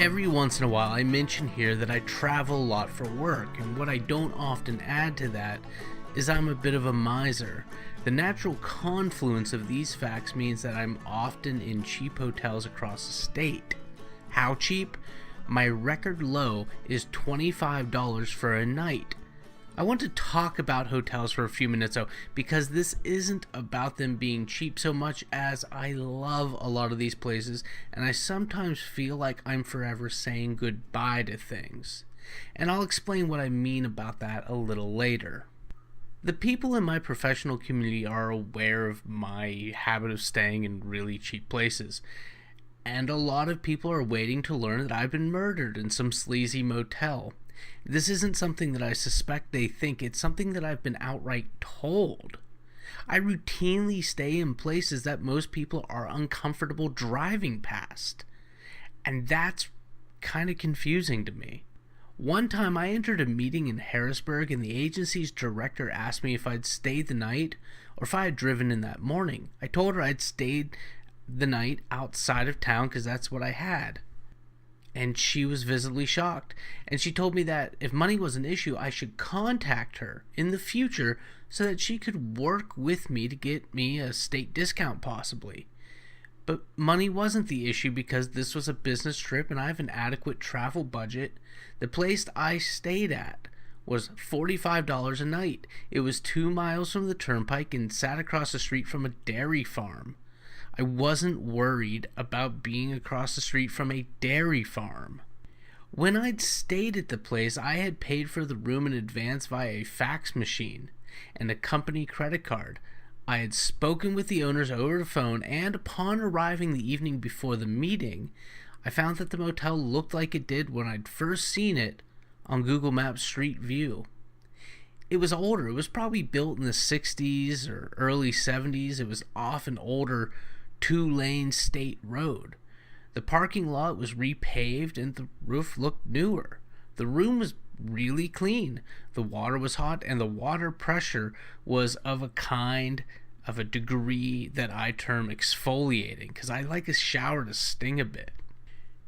Every once in a while I mention here that I travel a lot for work, and what I don't often add to that is I'm a bit of a miser. The natural confluence of these facts means that I'm often in cheap hotels across the state. How cheap? My record low is $25 for a night. I want to talk about hotels for a few minutes though, because this isn't about them being cheap so much as I love a lot of these places, and I sometimes feel like I'm forever saying goodbye to things. And I'll explain what I mean about that a little later. The people in my professional community are aware of my habit of staying in really cheap places, and a lot of people are waiting to learn that I've been murdered in some sleazy motel. This isn't something that I suspect they think, it's something that I've been outright told. I routinely stay in places that most people are uncomfortable driving past, and that's kind of confusing to me. One time I entered a meeting in Harrisburg and the agency's director asked me if I'd stayed the night or if I had driven in that morning. I told her I'd stayed the night outside of town because that's what I had. And she was visibly shocked. And she told me that if money was an issue, I should contact her in the future so that she could work with me to get me a state discount possibly. But money wasn't the issue because this was a business trip and I have an adequate travel budget. The place I stayed at was $45 a night. It was 2 miles from the turnpike and sat across the street from a dairy farm. I wasn't worried about being across the street from a dairy farm. When I'd stayed at the place, I had paid for the room in advance via a fax machine and a company credit card. I had spoken with the owners over the phone, and upon arriving the evening before the meeting, I found that the motel looked like it did when I'd first seen it on Google Maps Street View. It was older. It was probably built in the 60s or early 70s. It was off an older 2-lane state road. The parking lot was repaved and the roof looked newer. The room was really clean. The water was hot and the water pressure was of a degree that I term exfoliating because I like a shower to sting a bit.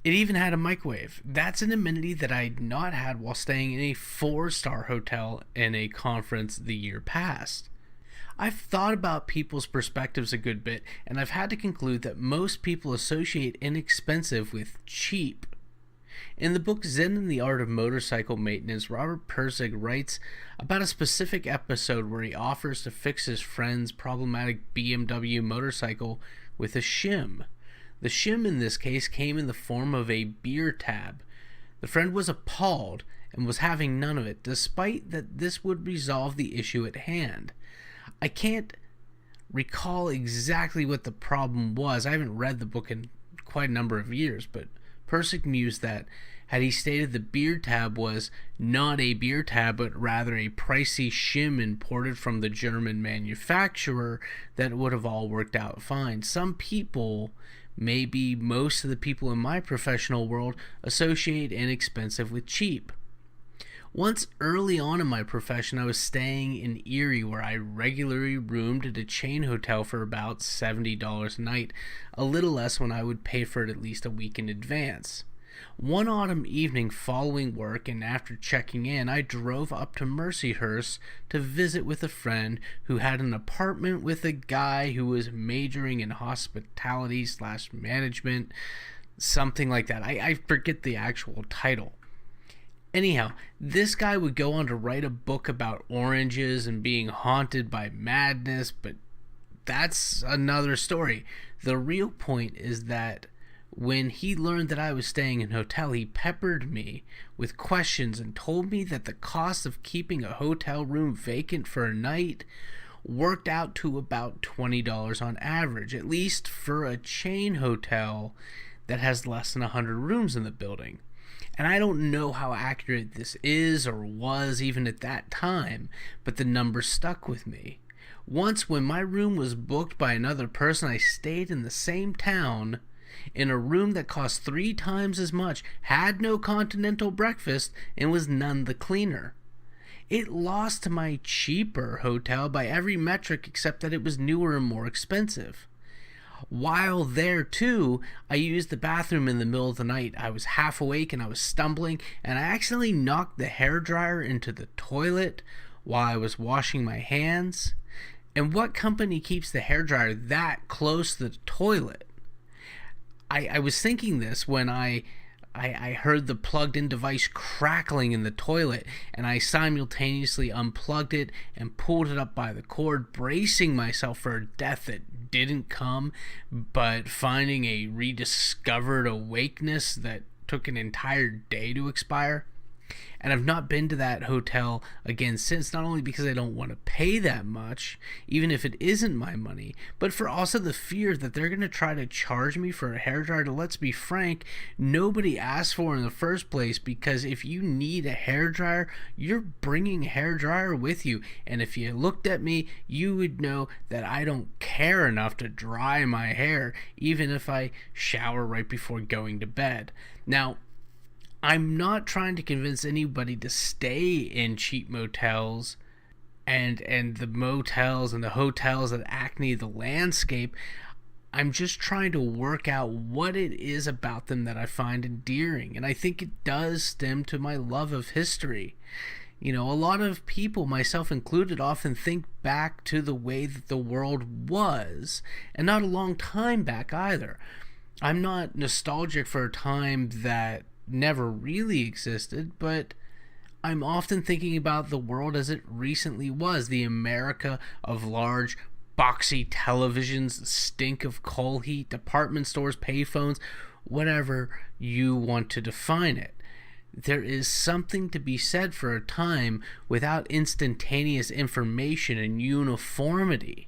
It even had a microwave. That's an amenity that I'd not had while staying in a 4-star hotel in a conference the year past. I've thought about people's perspectives a good bit, and I've had to conclude that most people associate inexpensive with cheap. In the book Zen and the Art of Motorcycle Maintenance, Robert Pirsig writes about a specific episode where he offers to fix his friend's problematic BMW motorcycle with a shim. The shim in this case came in the form of a beer tab. The friend was appalled and was having none of it, despite that this would resolve the issue at hand. I can't recall exactly what the problem was. I haven't read the book in quite a number of years, but Pirsig mused that had he stated the beer tab was not a beer tab, but rather a pricey shim imported from the German manufacturer, that would have all worked out fine. Some people, maybe most of the people in my professional world, associate inexpensive with cheap. Once early on in my profession, I was staying in Erie where I regularly roomed at a chain hotel for about $70 a night, a little less when I would pay for it at least a week in advance. One autumn evening following work and after checking in, I drove up to Mercyhurst to visit with a friend who had an apartment with a guy who was majoring in hospitality/management, something like that. I forget the actual title. Anyhow, this guy would go on to write a book about oranges and being haunted by madness, but that's another story. The real point is that when he learned that I was staying in a hotel, he peppered me with questions and told me that the cost of keeping a hotel room vacant for a night worked out to about $20 on average, at least for a chain hotel that has less than 100 rooms in the building. And I don't know how accurate this is or was even at that time, but the number stuck with me. Once when my room was booked by another person, I stayed in the same town in a room that cost 3 times as much, had no continental breakfast, and was none the cleaner. It lost to my cheaper hotel by every metric except that it was newer and more expensive. While there too, I used the bathroom in the middle of the night. I was half awake and I was stumbling, and I accidentally knocked the hairdryer into the toilet while I was washing my hands. And what company keeps the hairdryer that close to the toilet? I was thinking this when I heard the plugged-in device crackling in the toilet, and I simultaneously unplugged it and pulled it up by the cord, bracing myself for a death that didn't come, but finding a rediscovered awakeness that took an entire day to expire. And I've not been to that hotel again since, not only because I don't want to pay that much, even if it isn't my money, but for also the fear that they're going to try to charge me for a hairdryer that, let's be frank, nobody asked for in the first place, because if you need a hairdryer, you're bringing a hairdryer with you. And if you looked at me, you would know that I don't care enough to dry my hair, even if I shower right before going to bed. Now, I'm not trying to convince anybody to stay in cheap motels and the motels and the hotels that acne the landscape. I'm just trying to work out what it is about them that I find endearing, and I think it does stem to my love of history. You know, a lot of people, myself included, often think back to the way that the world was, and not a long time back either. I'm not nostalgic for a time that never really existed, but I'm often thinking about the world as it recently was, the America of large, boxy televisions, the stink of coal heat, department stores, payphones, whatever you want to define it. There is something to be said for a time without instantaneous information and uniformity.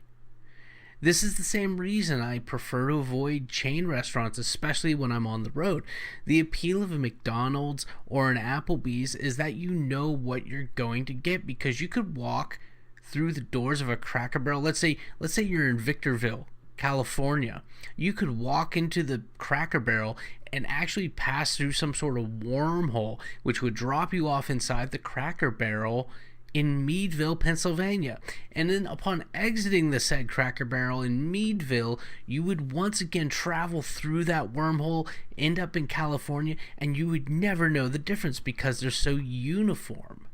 This is the same reason I prefer to avoid chain restaurants, especially when I'm on the road. The appeal of a McDonald's or an Applebee's is that you know what you're going to get, because you could walk through the doors of a Cracker Barrel. Let's say you're in Victorville, California. You could walk into the Cracker Barrel and actually pass through some sort of wormhole, which would drop you off inside the Cracker Barrel in Meadville, Pennsylvania. And then upon exiting the said Cracker Barrel in Meadville, you would once again travel through that wormhole, end up in California, and you would never know the difference because they're so uniform.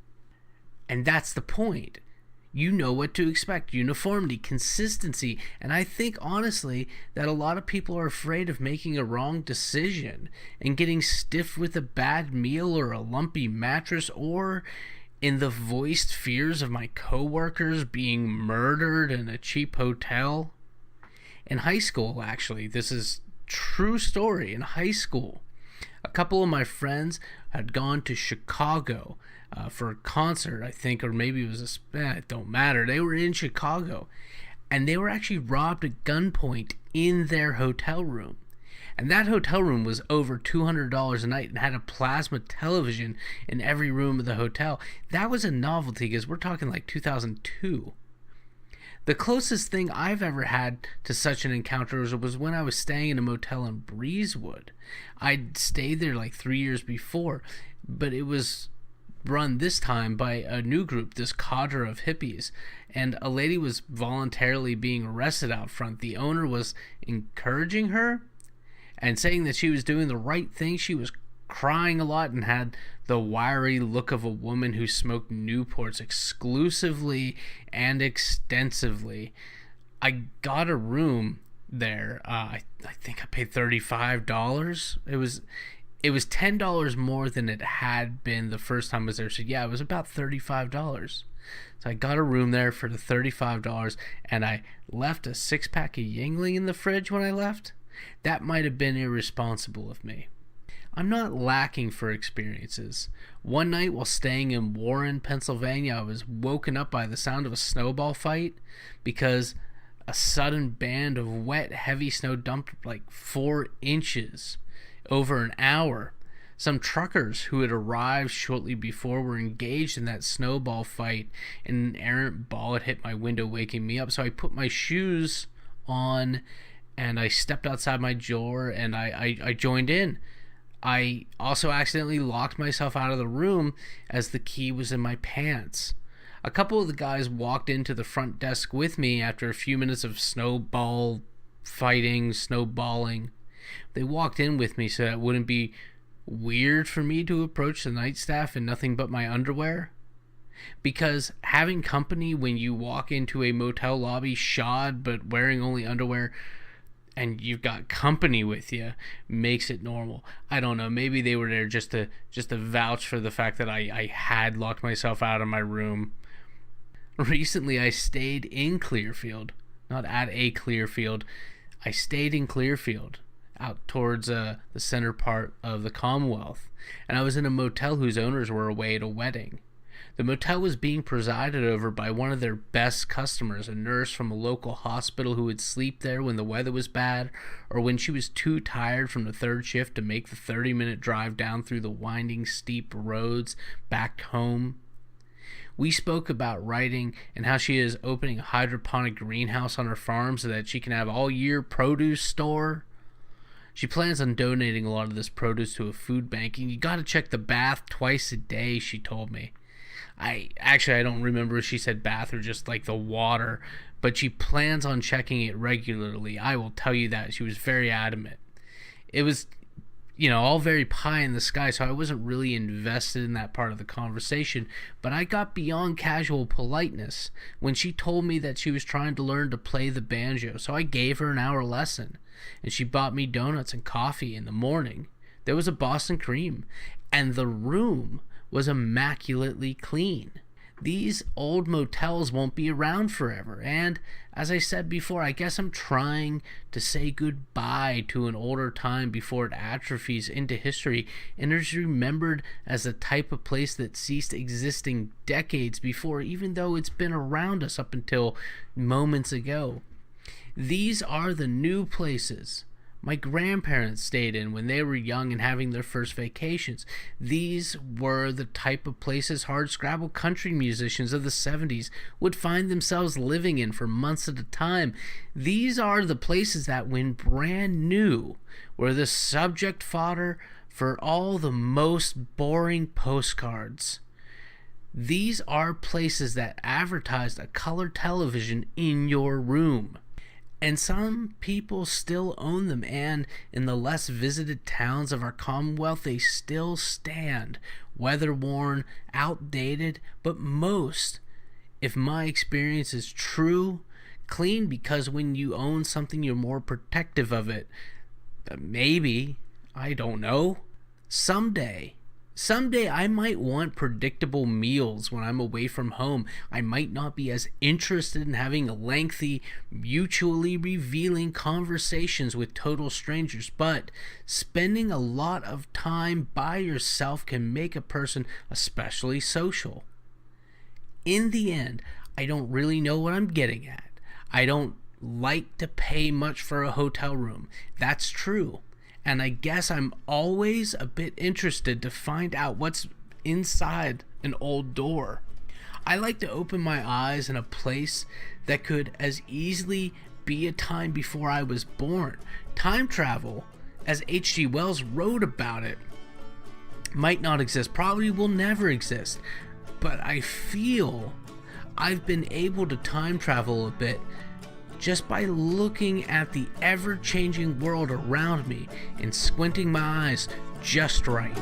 And that's the point. You know what to expect. Uniformity, consistency. And I think, honestly, that a lot of people are afraid of making a wrong decision and getting stiff with a bad meal or a lumpy mattress, or in the voiced fears of my coworkers being murdered in a cheap hotel. In high school, actually, this is true story. In high school, a couple of my friends had gone to Chicago for a concert, I think, or maybe it was it don't matter. They were in Chicago, and they were actually robbed at gunpoint in their hotel room. And that hotel room was over $200 a night and had a plasma television in every room of the hotel. That was a novelty, because we're talking like 2002. The closest thing I've ever had to such an encounter was when I was staying in a motel in Breezewood. I'd stayed there like 3 years before, but it was run this time by a new group, this cadre of hippies, and a lady was voluntarily being arrested out front. The owner was encouraging her and saying that she was doing the right thing. She was crying a lot and had the wiry look of a woman who smoked Newports exclusively and extensively. I got a room there. I think I paid $35. It was $10 more than it had been the first time I was there. So yeah, it was about $35. So I got a room there for the $35, and I left a 6-pack of Yingling in the fridge when I left. That might have been irresponsible of me. I'm not lacking for experiences. One night while staying in Warren, Pennsylvania, I was woken up by the sound of a snowball fight, because a sudden band of wet, heavy snow dumped like 4 inches over an hour. Some truckers who had arrived shortly before were engaged in that snowball fight, and an errant ball had hit my window, waking me up. So I put my shoes on and I stepped outside my door and I joined in. I also accidentally locked myself out of the room as the key was in my pants. A couple of the guys walked into the front desk with me after a few minutes of snowball fighting, snowballing. They walked in with me so that it wouldn't be weird for me to approach the night staff in nothing but my underwear. Because having company when you walk into a motel lobby shod but wearing only underwear and you've got company with you makes it normal. I don't know, maybe they were there just to vouch for the fact that I had locked myself out of my room. Recently I stayed in Clearfield, not at a Clearfield. I stayed in Clearfield out towards the center part of the Commonwealth, and I was in a motel whose owners were away at a wedding. The motel was being presided over by one of their best customers, a nurse from a local hospital who would sleep there when the weather was bad or when she was too tired from the third shift to make the 30-minute drive down through the winding, steep roads back home. We spoke about writing and how she is opening a hydroponic greenhouse on her farm so that she can have all-year produce store. She plans on donating a lot of this produce to a food bank, and you gotta check the bath twice a day, she told me. I don't remember if she said bath or just like the water, but she plans on checking it regularly. I will tell you that. She was very adamant. It was, all very pie in the sky, so I wasn't really invested in that part of the conversation, but I got beyond casual politeness when she told me that she was trying to learn to play the banjo, so I gave her an hour lesson, and she bought me donuts and coffee in the morning. There was a Boston cream, and the room was immaculately clean. These old motels won't be around forever, and as I said before, I guess I'm trying to say goodbye to an older time before it atrophies into history and is remembered as the type of place that ceased existing decades before, even though it's been around us up until moments ago. These are the new places my grandparents stayed in when they were young and having their first vacations. These were the type of places hardscrabble country musicians of the 70s would find themselves living in for months at a time. These are the places that, when brand new, were the subject fodder for all the most boring postcards. These are places that advertised a color television in your room. And some people still own them, and in the less visited towns of our Commonwealth, they still stand, weather-worn, outdated, but most, if my experience is true, clean, because when you own something, you're more protective of it. Maybe. I don't know. Someday I might want predictable meals when I'm away from home. I might not be as interested in having lengthy, mutually revealing conversations with total strangers, but spending a lot of time by yourself can make a person especially social. In the end, I don't really know what I'm getting at. I don't like to pay much for a hotel room. That's true. And I guess I'm always a bit interested to find out what's inside an old door. I like to open my eyes in a place that could as easily be a time before I was born. Time travel, as H.G. Wells wrote about it, might not exist, probably will never exist. But I feel I've been able to time travel a bit just by looking at the ever-changing world around me and squinting my eyes just right.